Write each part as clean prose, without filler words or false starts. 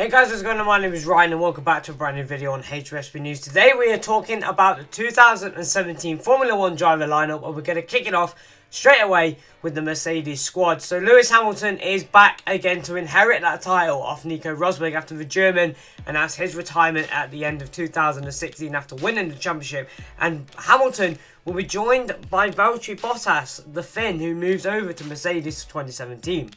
Hey guys, what's going on? My name is Ryan and welcome back to a brand new video on HRSP News. Today we are talking about the 2017 Formula 1 driver lineup, and we're going to kick it off straight away with the Mercedes squad. So Lewis Hamilton is back again to inherit that title off Nico Rosberg after the German announced his retirement at the end of 2016 after winning the championship. And Hamilton will be joined by Valtteri Bottas, the Finn, who moves over to Mercedes for 2017.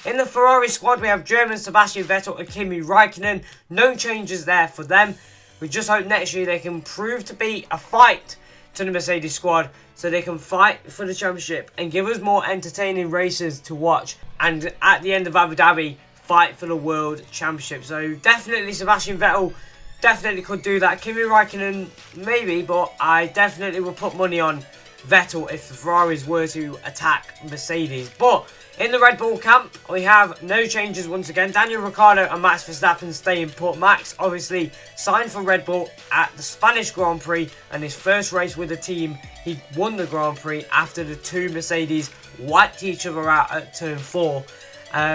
In the Ferrari squad, we have German Sebastian Vettel and Kimi Raikkonen. No changes there for them. We just hope next year they can prove to be a fight to the Mercedes squad so they can fight for the championship and give us more entertaining races to watch. And at the end of Abu Dhabi, fight for the world championship. So definitely Sebastian Vettel definitely could do that. Kimi Raikkonen maybe, but I definitely would put money on Vettel if the Ferraris were to attack Mercedes. But in the Red Bull camp, we have no changes once again. Daniel Ricciardo and Max Verstappen stay in put. Max obviously signed for Red Bull at the Spanish Grand Prix, and his first race with the team, he won the Grand Prix after the two Mercedes wiped each other out at turn 4.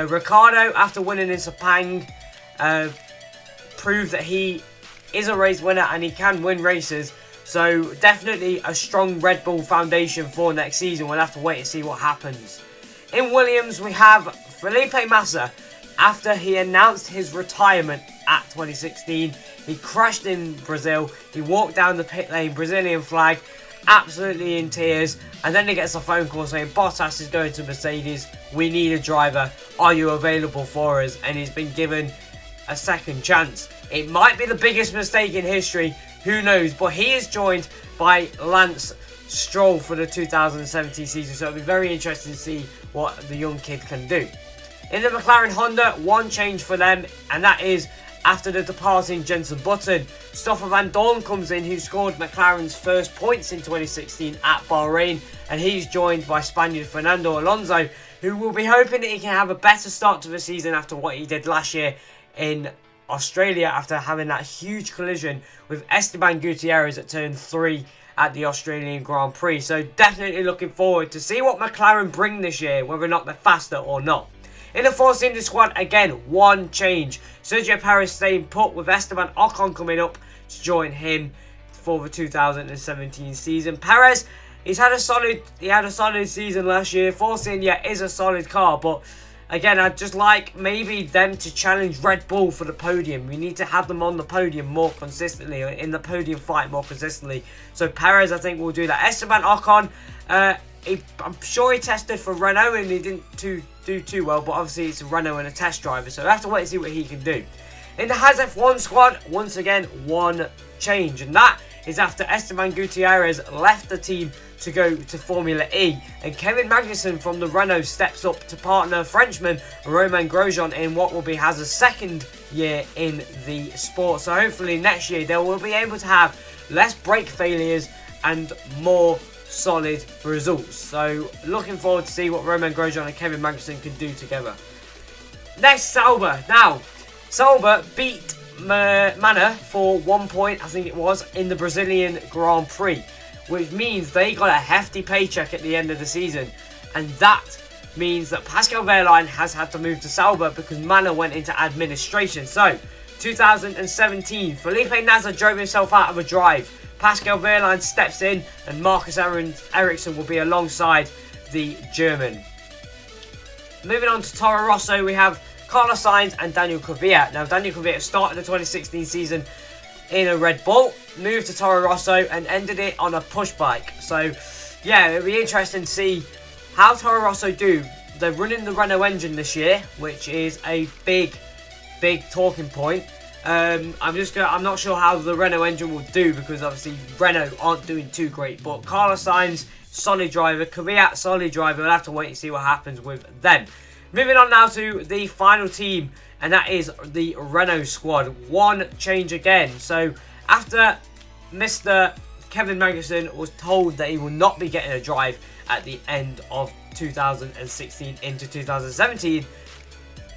Ricciardo, after winning in Sepang, proved that he is a race winner and he can win races. So definitely a strong Red Bull foundation for next season. We'll have to wait and see what happens. In Williams, we have Felipe Massa. After he announced his retirement at 2016, he crashed in Brazil. He walked down the pit lane, Brazilian flag, absolutely in tears. And then he gets a phone call saying, Bottas is going to Mercedes. We need a driver. Are you available for us? And he's been given a second chance. It might be the biggest mistake in history. Who knows? But he is joined by Lance Strobe for the 2017 season, so it'll be very interesting to see what the young kid can do. In the McLaren Honda, one change for them, and that is after the departing Jenson Button, Stoffel Van Dorn comes in, who scored McLaren's first points in 2016 at Bahrain, and he's joined by Spaniard Fernando Alonso, who will be hoping that he can have a better start to the season after what he did last year in Australia after having that huge collision with Esteban Gutierrez at turn 3 at the Australian Grand Prix. So definitely looking forward to see what McLaren bring this year, whether or not they're faster or not. In the Force India squad, again, one change. Sergio Perez staying put with Esteban Ocon coming up to join him for the 2017 season. Perez, he had a solid season last year. Force India is a solid car, but again, I'd just like maybe them to challenge Red Bull for the podium. We need to have them on the podium more consistently, or in the podium fight more consistently. So Perez, I think, will do that. Esteban Ocon, I'm sure he tested for Renault and he didn't do too well, but obviously it's a Renault and a test driver, so we'll have to wait and see what he can do. In the Haas F1 squad, once again, one change, and that is after Esteban Gutierrez left the team to go to Formula E, and Kevin Magnussen from the Renault steps up to partner Frenchman Romain Grosjean in what will be Haas's second year in the sport. So hopefully next year they will be able to have less brake failures and more solid results. So looking forward to see what Romain Grosjean and Kevin Magnussen can do together. Next, Sauber. Now, Sauber beat Manor for 1 point, I think it was, in the Brazilian Grand Prix, which means they got a hefty paycheck at the end of the season, and that means that Pascal Wehrlein has had to move to Sauber because Manor went into administration. So 2017, Felipe Nasr drove himself out of a drive. Pascal Wehrlein steps in, and Marcus Ericsson will be alongside the German. Moving on to Toro Rosso, we have Carlos Sainz and Daniel Kvyat. Now, Daniel Kvyat started the 2016 season in a Red Bull, moved to Toro Rosso and ended it on a push bike. So, yeah, it'll be interesting to see how Toro Rosso do. They're running the Renault engine this year, which is a big talking point. I'm not sure how the Renault engine will do because obviously Renault aren't doing too great. But Carlos Sainz, solid driver. Kvyat, solid driver. We'll have to wait and see what happens with them. Moving on now to the final team, and that is the Renault squad. One change again. So after Mr. Kevin Magnussen was told that he will not be getting a drive at the end of 2016 into 2017,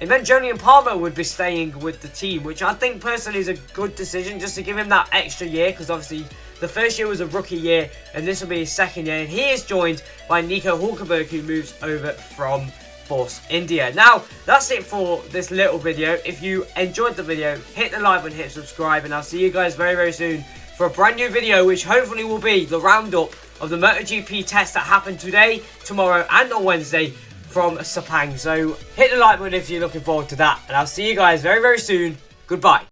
it meant Jolyon Palmer would be staying with the team, which I think personally is a good decision, just to give him that extra year, because obviously the first year was a rookie year and this will be his second year, and he is joined by Nico Hulkenberg, who moves over from Force India. Now, that's it for this little video. If you enjoyed the video, hit the like button, hit subscribe, and I'll see you guys very, very soon for a brand new video, which hopefully will be the roundup of the MotoGP test that happened today, tomorrow, and on Wednesday from Sepang. So hit the like button if you're looking forward to that, and I'll see you guys very, very soon. Goodbye.